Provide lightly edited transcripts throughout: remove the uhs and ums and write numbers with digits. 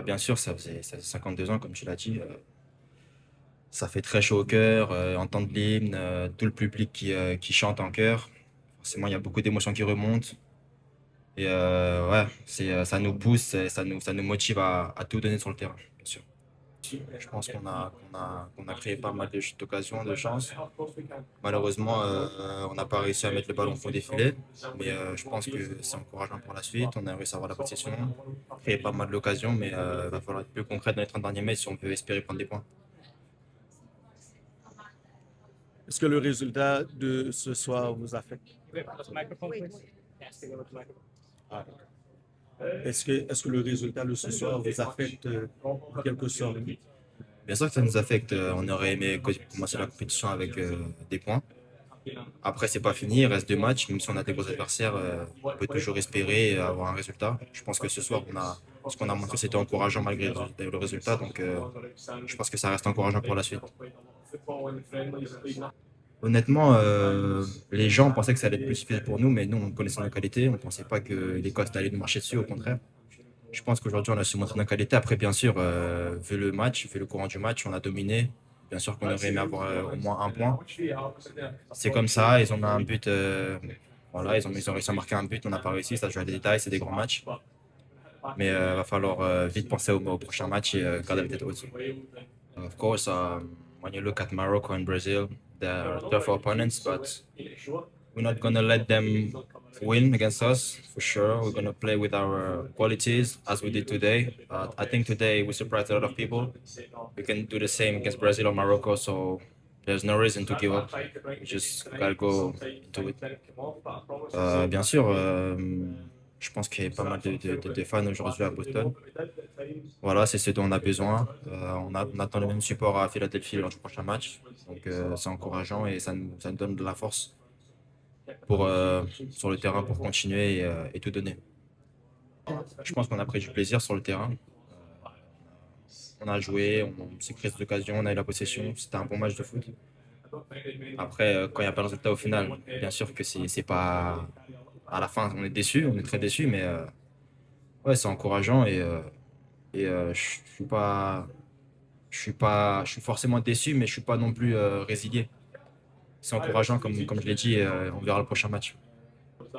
Bien sûr, ça faisait 52 ans, comme tu l'as dit. Ça fait très chaud au cœur, entendre l'hymne, tout le public qui chante en chœur. Forcément, il y a beaucoup d'émotions qui remontent. Et ouais, ça nous pousse, et ça nous motive à tout donner sur le terrain, bien sûr. Je pense qu'on a créé pas mal d'occasions, de chances. Malheureusement, on n'a pas réussi à mettre le ballon au fond des filets, mais je pense que c'est encourageant pour la suite. On a réussi à avoir la possession, créé pas mal d'occasions, mais il va falloir être plus concret dans les 30 derniers mètres si on veut espérer prendre des points. Est-ce que le résultat de ce soir vous affecte? Ah. Est-ce que le résultat de ce soir vous affecte en quelque sorte? Bien sûr que ça nous affecte. On aurait aimé commencer la compétition avec des points. Après, c'est pas fini, il reste deux matchs. Même si on a des gros adversaires, on peut toujours espérer avoir un résultat. Je pense que ce soir, ce qu'on a montré, c'était encourageant malgré le résultat. Donc, je pense que ça reste encourageant pour la suite. Honnêtement, les gens pensaient que ça allait être plus difficile pour nous, mais nous, on connaissait nos qualités. On ne pensait pas que l'Écosse allait nous marcher dessus, au contraire. Je pense qu'aujourd'hui, on a su montrer nos qualités. Après, bien sûr, vu le match, vu le courant du match, on a dominé. Bien sûr qu'on aurait aimé avoir au moins un point. C'est comme ça, ils ont mis un but. Voilà, ils ont réussi à marquer un but, on n'a pas réussi. Ça joue à des détails, c'est des grands matchs. Mais il va falloir vite penser au prochain match et garder la tête haute. Of course, when you look at Morocco and Brazil, they're tough opponents, but we're not gonna let them win against us for sure. We're gonna play with our qualities as we did today. I think today we surprised a lot of people. We can do the same against Brazil or Morocco, so there's no reason to give up. We just gotta go into it. Bien sûr, je pense qu'il y a pas mal de fans aujourd'hui à Boston. Voilà, c'est ce dont on a besoin. On attend le même support à Philadelphie lors du prochain match. Donc c'est encourageant et ça nous donne de la force pour, sur le terrain pour continuer et tout donner. Je pense qu'on a pris du plaisir sur le terrain. On a joué, on s'est créé des occasions, on a eu la possession. C'était un bon match de foot. Après, quand il n'y a pas de résultat au final, bien sûr que c'est pas. À la fin, on est déçu, on est très déçu, mais ouais, c'est encourageant et je suis forcément déçu, mais je suis pas non plus résilié. C'est encourageant, comme je l'ai dit, on verra le prochain match.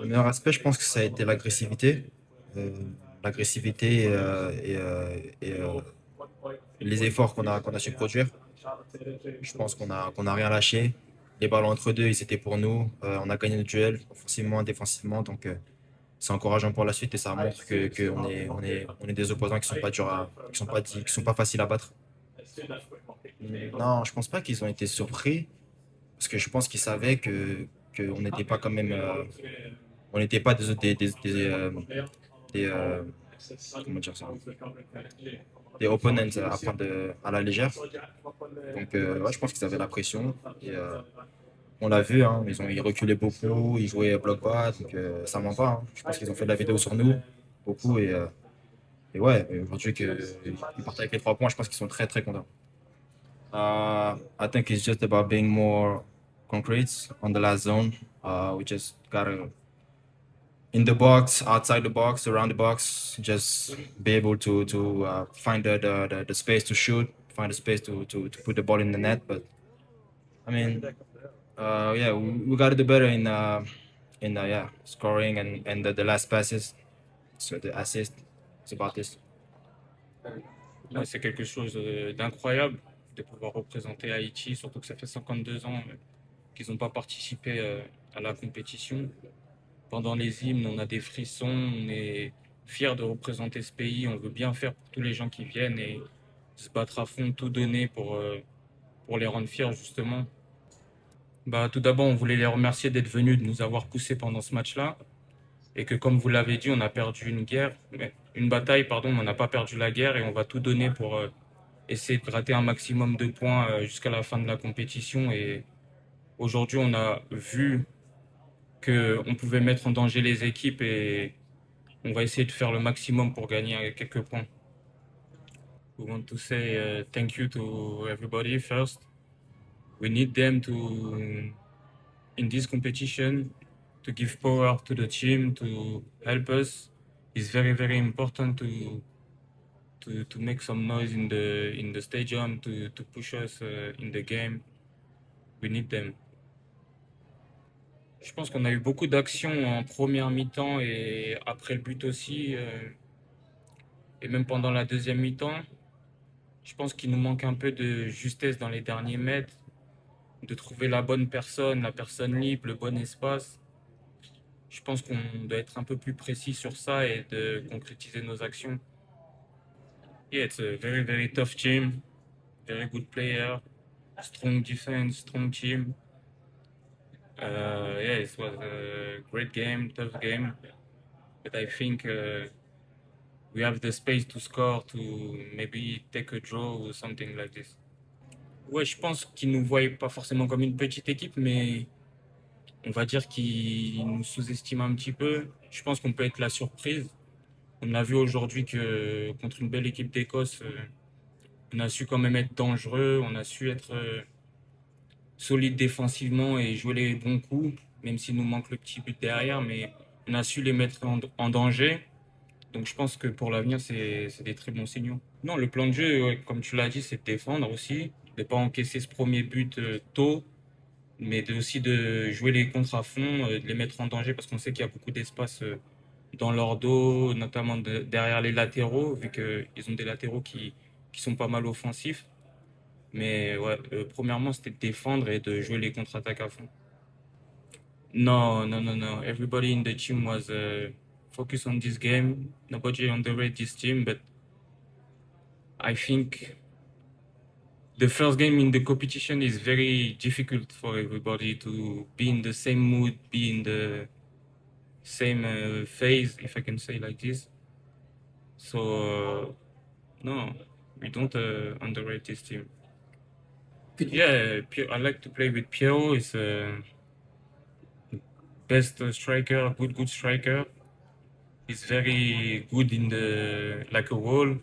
Le meilleur aspect, je pense que ça a été l'agressivité. Euh, L'agressivité et les efforts qu'on a su produire. Je pense qu'on a rien lâché. Les ballons entre deux, ils étaient pour nous. On a gagné le duel, offensivement, défensivement. Donc, c'est encourageant pour la suite et ça montre que on est des opposants qui sont pas durs qui sont pas faciles à battre. Non, je pense pas qu'ils ont été surpris parce que je pense qu'ils savaient qu'on n'était pas quand même, on n'était pas des, comment dire ça, des opponents à prendre à la légère. Donc, ouais, je pense qu'ils avaient la pression et on l'a vu, hein, ils reculaient beaucoup, ils jouaient bloc bas, donc ça ment pas, hein. Je pense qu'ils ont fait de la vidéo sur nous, beaucoup, et ouais, et aujourd'hui qu'ils partent avec les 3 points, je pense qu'ils sont très très contents. I think it's just about being more concrete on the last zone. We just gotta in the box, outside the box, around the box, just be able to find the space to shoot, find the space to put the ball in the net. But I mean, yeah, we got to do better in yeah scoring and the last passes. So the assist, it's about this. Ouais, c'est quelque chose d'incroyable de pouvoir représenter Haïti, surtout que ça fait 52 ans qu'ils n'ont pas participé à la compétition. Pendant les hymnes, on a des frissons, on est fiers de représenter ce pays, on veut bien faire pour tous les gens qui viennent et se battre à fond, tout donner pour les rendre fiers justement. Bah, tout d'abord, on voulait les remercier d'être venus, de nous avoir poussés pendant ce match-là. Et que comme vous l'avez dit, on a perdu une bataille, pardon, mais on n'a pas perdu la guerre et on va tout donner pour essayer de gratter un maximum de points jusqu'à la fin de la compétition. Et aujourd'hui, on a vu qu'on pouvait mettre en danger les équipes et on va essayer de faire le maximum pour gagner quelques points. We want to say thank you to everybody first. We need them in this competition, to give power to the team, to help us. It's very, very important to make some noise in the stadium, to push us in the game. We need them. Je pense qu'on a eu beaucoup d'actions en première mi-temps et après le but aussi, et même pendant la deuxième mi-temps. Je pense qu'il nous manque un peu de justesse dans les derniers mètres, de trouver la bonne personne, la personne libre, le bon espace. Je pense qu'on doit être un peu plus précis sur ça et de concrétiser nos actions. Yeah, it's a very, very tough team, very good player, strong defense, strong team. Yeah, it was a great game, tough game, but I think we have the space to score, to maybe take a draw or something like this. Ouais, je pense qu'ils nous voient pas forcément comme une petite équipe, mais on va dire qu'ils nous sous-estiment un petit peu. Je pense qu'on peut être la surprise. On a vu aujourd'hui que contre une belle équipe d'Écosse, on a su quand même être dangereux, on a su être solide défensivement et jouer les bons coups, même s'il nous manque le petit but derrière, mais on a su les mettre en danger. Donc je pense que pour l'avenir, c'est des très bons signaux. Non, le plan de jeu, ouais, comme tu l'as dit, c'est de défendre aussi, de ne pas encaisser ce premier but tôt, mais aussi de jouer les contres à fond, de les mettre en danger parce qu'on sait qu'il y a beaucoup d'espace dans leur dos, notamment derrière les latéraux, vu qu'ils ont des latéraux qui sont pas mal offensifs. Mais ouais, premièrement, c'était de défendre et de jouer les contre-attaques à fond. No, no, no, no. Everybody in the team was focused on this game. Nobody underrated this team, but I think the first game in the competition is very difficult for everybody to be in the same mood, be in the same phase, if I can say like this. So, no, we don't underrate this team. Yeah, I like to play with Piero. He's best striker, good striker. He's very good in the like a wall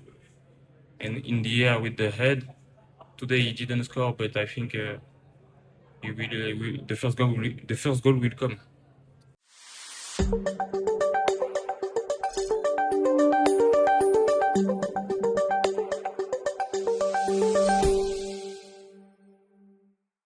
and in the air with the head. Today he didn't score, but I think he will, the first goal will come.